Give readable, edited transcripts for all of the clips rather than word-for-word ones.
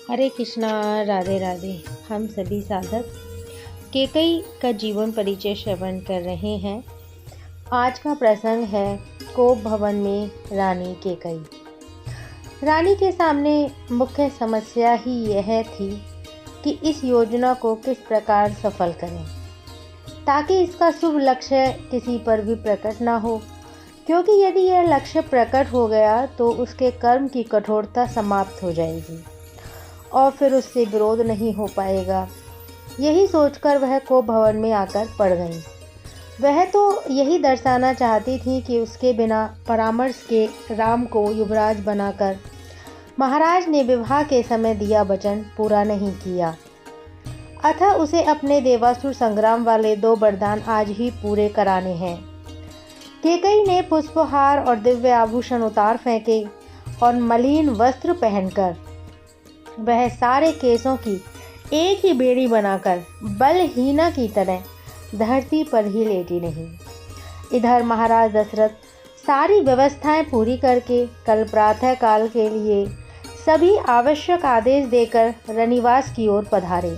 हरे कृष्णा। राधे राधे। हम सभी साधक केकई का जीवन परिचय श्रवण कर रहे हैं। आज का प्रसंग है कोप भवन में रानी केकई। रानी के सामने मुख्य समस्या ही यह थी कि इस योजना को किस प्रकार सफल करें ताकि इसका शुभ लक्ष्य किसी पर भी प्रकट ना हो, क्योंकि यदि यह लक्ष्य प्रकट हो गया तो उसके कर्म की कठोरता समाप्त हो जाएगी और फिर उससे विरोध नहीं हो पाएगा। यही सोचकर वह कोप भवन में आकर पड़ गई। वह तो यही दर्शाना चाहती थी कि उसके बिना परामर्श के राम को युवराज बनाकर महाराज ने विवाह के समय दिया वचन पूरा नहीं किया, अतः उसे अपने देवासुर संग्राम वाले 2 वरदान आज ही पूरे कराने हैं। केकई ने पुष्पहार और दिव्य आभूषण उतार फेंके और मलिन वस्त्र पहनकर वह सारे केसों की एक ही बेड़ी बनाकर बलहीना की तरह धरती पर ही लेटी रही। इधर महाराज दशरथ सारी व्यवस्थाएं पूरी करके कल प्रातः काल के लिए सभी आवश्यक आदेश देकर रनिवास की ओर पधारे।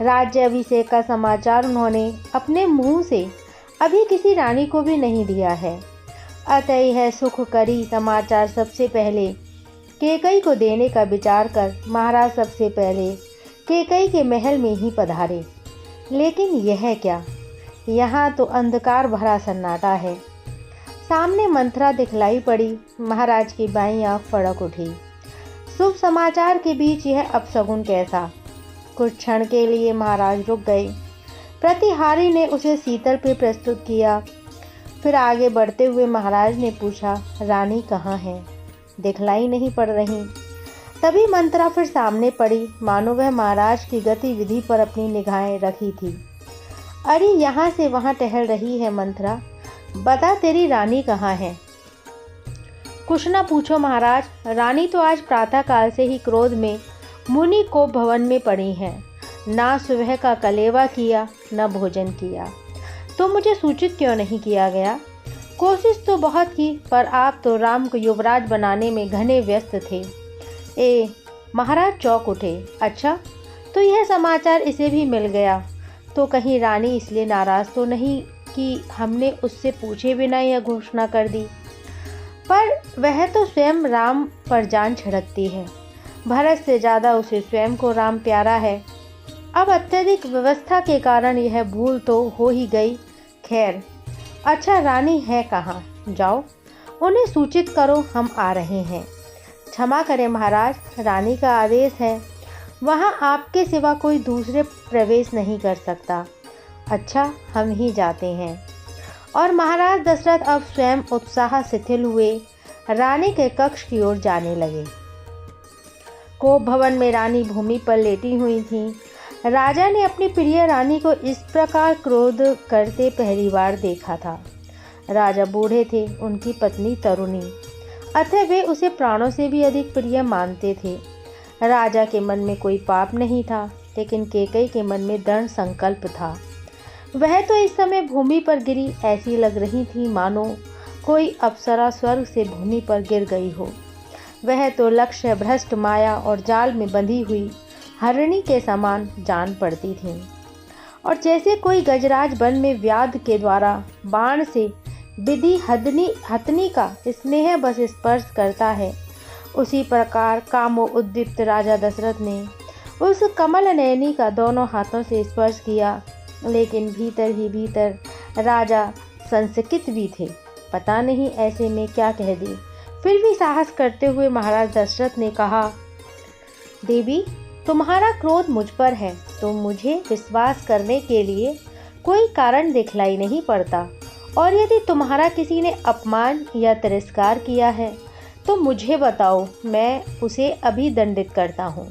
राज्य अभिषेक का समाचार उन्होंने अपने मुंह से अभी किसी रानी को भी नहीं दिया है, अतः यह सुखकरी समाचार सबसे पहले केकई को देने का विचार कर महाराज सबसे पहले केकई के महल में ही पधारे। लेकिन यह क्या, यहाँ तो अंधकार भरा सन्नाटा है। सामने मंथरा दिखलाई पड़ी। महाराज की बाईं आंख फड़क उठी। शुभ समाचार के बीच यह अपशगुन कैसा। कुछ क्षण के लिए महाराज रुक गए। प्रतिहारी ने उसे शीतल पे प्रस्तुत किया। फिर आगे बढ़ते हुए महाराज ने पूछा, रानी कहाँ है? दिखलाई नहीं पड़ रही। तभी मंत्रा फिर सामने पड़ी, मानो वह महाराज की गतिविधि पर अपनी निगाहें रखी थी। अरे यहाँ से वहाँ टहल रही है मंत्रा, बता तेरी रानी कहाँ है? कुछ न पूछो महाराज, रानी तो आज प्रातःकाल से ही क्रोध में मुनि कोप भवन में पड़ी हैं। ना सुबह का कलेवा किया न भोजन किया, तो मुझे सूचित क्यों नहीं किया गया? कोशिश तो बहुत की, पर आप तो राम को युवराज बनाने में घने व्यस्त थे। महाराज चौंक उठे। अच्छा, तो यह समाचार इसे भी मिल गया, तो कहीं रानी इसलिए नाराज तो नहीं कि हमने उससे पूछे बिना यह घोषणा कर दी? पर वह तो स्वयं राम पर जान छिड़कती है। भरत से ज़्यादा उसे स्वयं को राम प्यारा है। अब अत्यधिक व्यवस्था के कारण यह भूल तो हो ही गई। खैर, अच्छा रानी है कहाँ? जाओ उन्हें सूचित करो, हम आ रहे हैं। क्षमा करें महाराज, रानी का आदेश है, वहाँ आपके सिवा कोई दूसरे प्रवेश नहीं कर सकता। अच्छा, हम ही जाते हैं। और महाराज दशरथ अब स्वयं उत्साह शिथिल हुए रानी के कक्ष की ओर जाने लगे। कोप भवन में रानी भूमि पर लेटी हुई थी। राजा ने अपनी प्रिय रानी को इस प्रकार क्रोध करते पहली बार देखा था। राजा बूढ़े थे, उनकी पत्नी तरुणी, अतः वे उसे प्राणों से भी अधिक प्रिय मानते थे। राजा के मन में कोई पाप नहीं था, लेकिन केकई के मन में दृढ़ संकल्प था। वह तो इस समय भूमि पर गिरी ऐसी लग रही थी मानो कोई अप्सरा स्वर्ग से भूमि पर गिर गई हो। वह तो लक्ष्य भ्रष्ट माया और जाल में बंधी हुई हरिणी के समान जान पड़ती थी, और जैसे कोई गजराज वन में व्याध के द्वारा बाण से विधि हथनी का स्नेह बस स्पर्श करता है, उसी प्रकार कामो उद्दीप्त राजा दशरथ ने उस कमल नयनी का दोनों हाथों से स्पर्श किया। लेकिन भीतर ही भीतर राजा संशयित भी थे, पता नहीं ऐसे में क्या कह दी। फिर भी साहस करते हुए महाराज दशरथ ने कहा, देवी तुम्हारा क्रोध मुझ पर है, तो मुझे विश्वास करने के लिए कोई कारण दिखलाई नहीं पड़ता, और यदि तुम्हारा किसी ने अपमान या तिरस्कार किया है तो मुझे बताओ, मैं उसे अभी दंडित करता हूँ।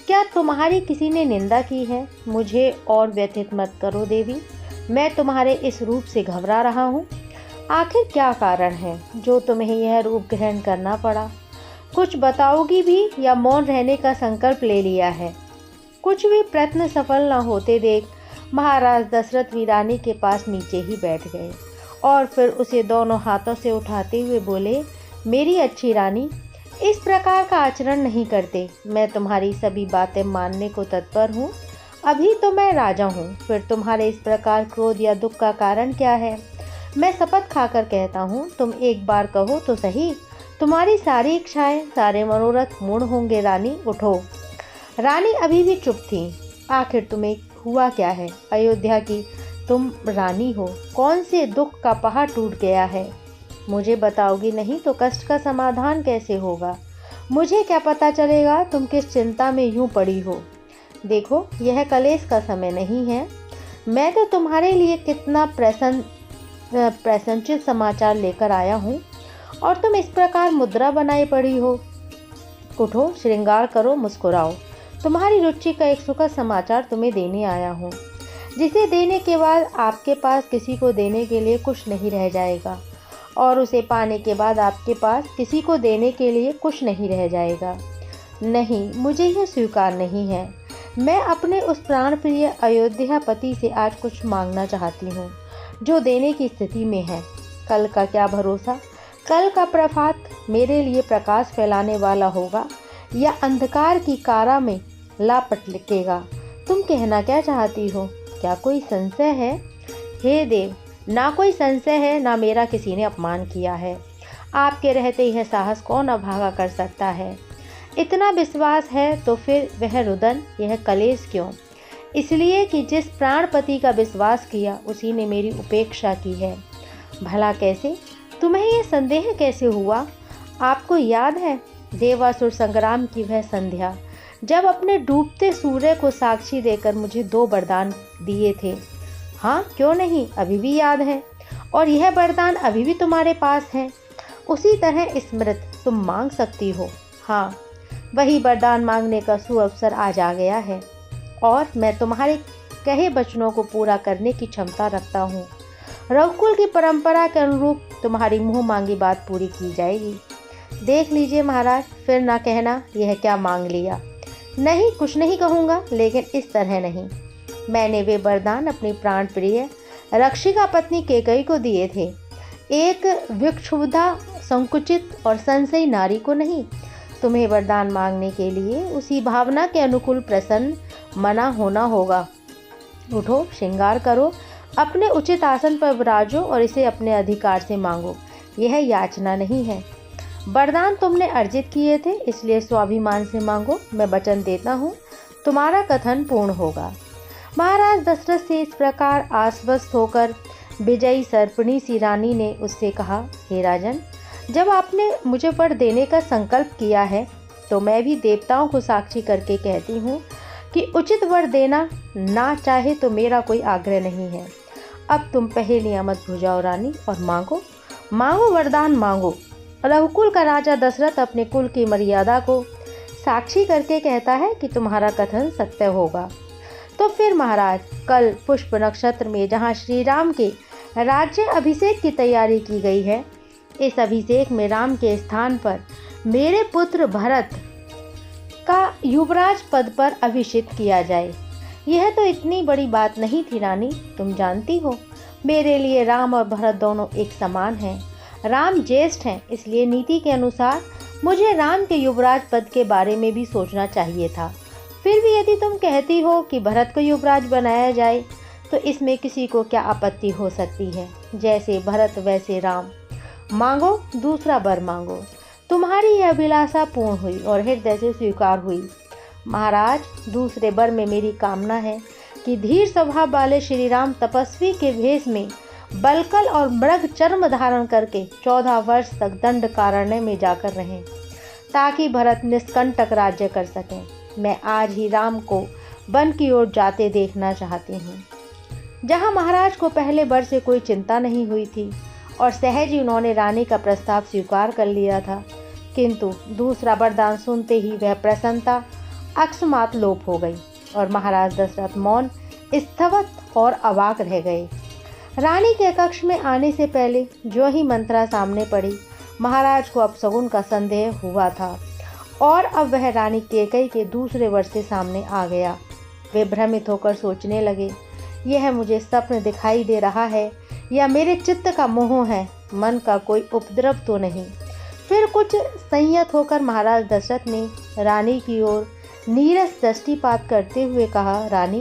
क्या तुम्हारी किसी ने निंदा की है? मुझे और व्यथित मत करो देवी, मैं तुम्हारे इस रूप से घबरा रहा हूँ। आखिर क्या कारण है जो तुम्हें यह रूप ग्रहण करना पड़ा? कुछ बताओगी भी या मौन रहने का संकल्प ले लिया है? कुछ भी प्रयत्न सफल न होते देख महाराज दशरथ भी रानी के पास नीचे ही बैठ गए और फिर उसे दोनों हाथों से उठाते हुए बोले, मेरी अच्छी रानी, इस प्रकार का आचरण नहीं करते। मैं तुम्हारी सभी बातें मानने को तत्पर हूँ। अभी तो मैं राजा हूँ, फिर तुम्हारे इस प्रकार क्रोध या दुख का कारण क्या है? मैं शपथ खाकर कहता हूँ, तुम एक बार कहो तो सही, तुम्हारी सारी इच्छाएं, सारे मनोरथ पूर्ण होंगे। रानी उठो। रानी अभी भी चुप थी। आखिर तुम्हें हुआ क्या है? अयोध्या की तुम रानी हो, कौन से दुख का पहाड़ टूट गया है? मुझे बताओगी नहीं तो कष्ट का समाधान कैसे होगा? मुझे क्या पता चलेगा तुम किस चिंता में यूं पड़ी हो? देखो, यह कलेश का समय नहीं है। मैं तो तुम्हारे लिए कितना प्रसन्नचित समाचार लेकर आया हूँ और तुम इस प्रकार मुद्रा बनाए पड़ी हो। उठो, श्रृंगार करो, मुस्कुराओ। तुम्हारी रुचि का एक सुखद समाचार तुम्हें देने आया हूँ, जिसे देने के बाद आपके पास किसी को देने के लिए कुछ नहीं रह जाएगा, और उसे पाने के बाद आपके पास किसी को देने के लिए कुछ नहीं रह जाएगा। नहीं, मुझे यह स्वीकार नहीं है। मैं अपने उस प्राण प्रिय अयोध्यापति से आज कुछ मांगना चाहती हूँ, जो देने की स्थिति में है। कल का क्या भरोसा? कल का प्रभात मेरे लिए प्रकाश फैलाने वाला होगा या अंधकार की कारा में लापट लिखेगा। तुम कहना क्या चाहती हो? क्या कोई संशय है? हे देव, ना कोई संशय है, ना मेरा किसी ने अपमान किया है। आपके रहते यह साहस कौन अभागा कर सकता है? इतना विश्वास है तो फिर वह रुदन, यह कलेश क्यों? इसलिए कि जिस प्राणपति का विश्वास किया उसी ने मेरी उपेक्षा की है। भला कैसे? तुम्हें यह संदेह कैसे हुआ? आपको याद है देवासुर संग्राम की वह संध्या, जब अपने डूबते सूर्य को साक्षी देकर मुझे 2 वरदान दिए थे? हाँ, क्यों नहीं, अभी भी याद है। और यह वरदान अभी भी तुम्हारे पास है। उसी तरह स्मृत तुम मांग सकती हो। हाँ, वही वरदान मांगने का सुअवसर आज आ गया है, और मैं तुम्हारे कहे वचनों को पूरा करने की क्षमता रखता हूँ। रघुकुल की परंपरा के अनुरूप तुम्हारी मुँह मांगी बात पूरी की जाएगी। देख लीजिए महाराज, फिर ना कहना यह क्या मांग लिया। नहीं, कुछ नहीं कहूँगा, लेकिन इस तरह नहीं। मैंने वे वरदान अपनी प्राण प्रिय रक्षिका पत्नी कैकेयी को दिए थे, एक विक्षुब्धा, संकुचित और संशयी नारी को नहीं। तुम्हें वरदान मांगने के लिए उसी भावना के अनुकूल प्रसन्न मना होना होगा। उठो, श्रृंगार करो, अपने उचित आसन पर विराजो और इसे अपने अधिकार से मांगो। यह याचना नहीं है। वरदान तुमने अर्जित किए थे, इसलिए स्वाभिमान से मांगो। मैं वचन देता हूँ, तुम्हारा कथन पूर्ण होगा। महाराज दशरथ से इस प्रकार आश्वस्त होकर विजयी सर्पिणी सी रानी ने उससे कहा, हे राजन, जब आपने मुझे वर देने का संकल्प किया है, तो मैं भी देवताओं को साक्षी करके कहती हूँ कि उचित वर देना ना चाहे तो मेरा कोई आग्रह नहीं है। अब तुम पहेलियां मत बुझाओ रानी, और मांगो, मांगो, वरदान मांगो। रघुकुल का राजा दशरथ अपने कुल की मर्यादा को साक्षी करके कहता है कि तुम्हारा कथन सत्य होगा। तो फिर महाराज, कल पुष्प नक्षत्र में जहाँ श्री राम के राज्य अभिषेक की तैयारी की गई है, इस अभिषेक में राम के स्थान पर मेरे पुत्र भरत का युवराज पद पर अभिषेक किया जाए। यह तो इतनी बड़ी बात नहीं थी रानी, तुम जानती हो मेरे लिए राम और भरत दोनों एक समान हैं। राम ज्येष्ठ हैं, इसलिए नीति के अनुसार मुझे राम के युवराज पद के बारे में भी सोचना चाहिए था। फिर भी यदि तुम कहती हो कि भरत को युवराज बनाया जाए, तो इसमें किसी को क्या आपत्ति हो सकती है? जैसे भरत वैसे राम। मांगो, दूसरा वर मांगो। तुम्हारी यह अभिलाषा पूर्ण हुई और हृदय से स्वीकार हुई। महाराज, दूसरे वर में मेरी कामना है कि धीर स्वभाव वाले श्री राम तपस्वी के भेष में बलकल और मृग चर्म धारण करके 14 वर्ष तक दंड कारण्य में जाकर रहें, ताकि भरत निष्कंटक राज्य कर सकें। मैं आज ही राम को वन की ओर जाते देखना चाहती हूँ। जहाँ महाराज को पहले वर से कोई चिंता नहीं हुई थी और सहज ही उन्होंने रानी का प्रस्ताव स्वीकार कर लिया था, किंतु दूसरा वरदान सुनते ही वह प्रसन्नता अकस्मात लोप हो गई और महाराज दशरथ मौन, स्थवत और अवाक रह गए। रानी के कक्ष में आने से पहले जो ही मंत्रा सामने पड़ी, महाराज को अपशगुन का संदेह हुआ था और अब वह रानी कैकेयी के दूसरे वर से सामने आ गया। वे भ्रमित होकर सोचने लगे, यह मुझे स्वप्न दिखाई दे रहा है या मेरे चित्त का मोह है, मन का कोई उपद्रव तो नहीं। फिर कुछ संयत होकर महाराज दशरथ ने रानी की ओर नीरस दृष्टिपात करते हुए कहा, रानी,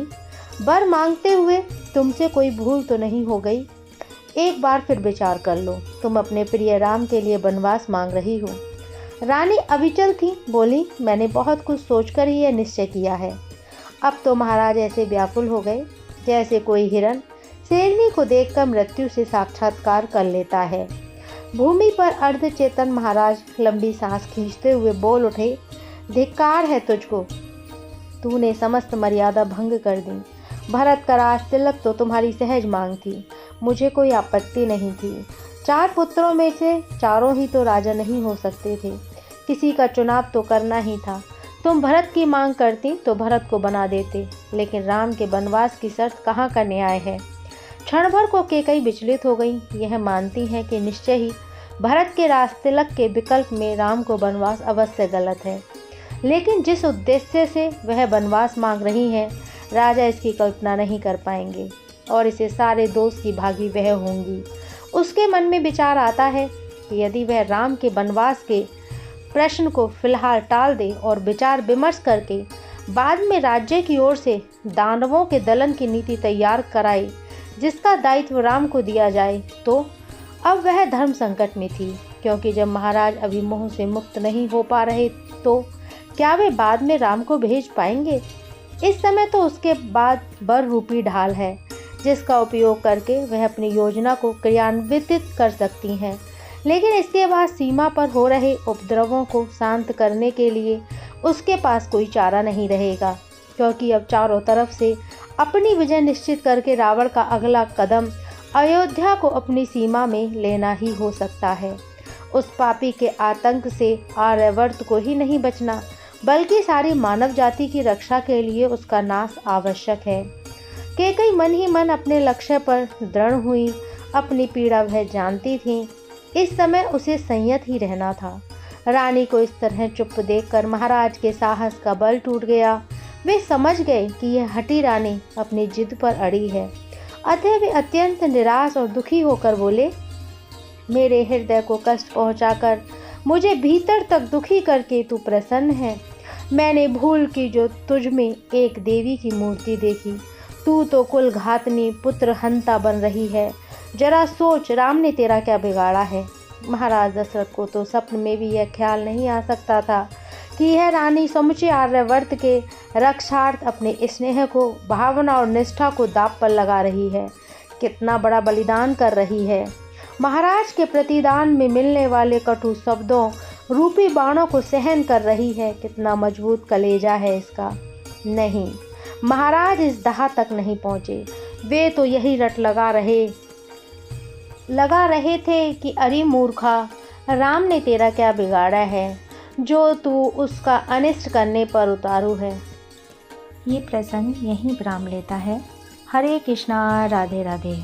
वर मांगते हुए तुमसे कोई भूल तो नहीं हो गई? एक बार फिर विचार कर लो, तुम अपने प्रिय राम के लिए वनवास मांग रही हो। रानी अविचल थी, बोली, मैंने बहुत कुछ सोचकर ही यह निश्चय किया है। अब तो महाराज ऐसे व्याकुल हो गए जैसे कोई हिरण शेरनी को देखकर मृत्यु से साक्षात्कार कर लेता है। भूमि पर अर्धचेतन महाराज लंबी सांस खींचते हुए बोल उठे, धिक्कार है तुझको, तूने समस्त मर्यादा भंग कर दी। भरत का राज तिलक तो तुम्हारी सहज मांग थी, मुझे कोई आपत्ति नहीं थी। 4 पुत्रों में से चारों ही तो राजा नहीं हो सकते थे, किसी का चुनाव तो करना ही था। तुम भरत की मांग करती तो भरत को बना देते, लेकिन राम के वनवास की शर्त कहाँ का न्याय है। क्षण भर को कैकेयी विचलित हो गई। यह मानती है कि निश्चय ही भरत के राज तिलक के विकल्प में राम को वनवास अवश्य गलत है, लेकिन जिस उद्देश्य से वह वनवास मांग रही है, राजा इसकी कल्पना नहीं कर पाएंगे और इसे सारे दोष की भागी वह होंगी। उसके मन में विचार आता है कि यदि वह राम के वनवास के प्रश्न को फिलहाल टाल दे और विचार विमर्श करके बाद में राज्य की ओर से दानवों के दलन की नीति तैयार कराए, जिसका दायित्व राम को दिया जाए, तो अब वह धर्म संकट में थी, क्योंकि जब महाराज अभी मोह से मुक्त नहीं हो पा रहे तो क्या वे बाद में राम को भेज पाएंगे। इस समय तो उसके बाद वर रूपी ढाल है, जिसका उपयोग करके वह अपनी योजना को क्रियान्वित कर सकती हैं, लेकिन इसके बाद सीमा पर हो रहे उपद्रवों को शांत करने के लिए उसके पास कोई चारा नहीं रहेगा, क्योंकि अब चारों तरफ से अपनी विजय निश्चित करके रावण का अगला कदम अयोध्या को अपनी सीमा में लेना ही हो सकता है। उस पापी के आतंक से आर्यवर्त को ही नहीं बचना, बल्कि सारी मानव जाति की रक्षा के लिए उसका नाश आवश्यक है। कैकेयी मन ही मन अपने लक्ष्य पर दृढ़ हुई। अपनी पीड़ा वह जानती थी, इस समय उसे संयत ही रहना था। रानी को इस तरह चुप देखकर महाराज के साहस का बल टूट गया। वे समझ गए कि यह हठी रानी अपनी जिद पर अड़ी है। अतः वे अत्यंत निराश और दुखी होकर बोले, मेरे हृदय को कष्ट पहुंचाकर मुझे भीतर तक दुखी करके तू प्रसन्न है। मैंने भूल की जो तुझ में एक देवी की मूर्ति देखी, तू तो कुल घातनी पुत्र हंता बन रही है। जरा सोच, राम ने तेरा क्या बिगाड़ा है। महाराज दशरथ को तो स्वप्न में भी यह ख्याल नहीं आ सकता था कि यह रानी समुचे आर्यवर्त के रक्षार्थ अपने स्नेह को, भावना और निष्ठा को दांव पर लगा रही है। कितना बड़ा बलिदान कर रही है। महाराज के प्रतिदान में मिलने वाले कटु शब्दों रूपी बाणों को सहन कर रही है। कितना मजबूत कलेजा है इसका। नहीं, महाराज इस दहा तक नहीं पहुँचे। वे तो यही रट लगा रहे थे कि अरे मूर्खा, राम ने तेरा क्या बिगाड़ा है जो तू उसका अनिष्ट करने पर उतारू है। ये प्रसंग यहीं विराम लेता है। हरे कृष्णा, राधे राधे।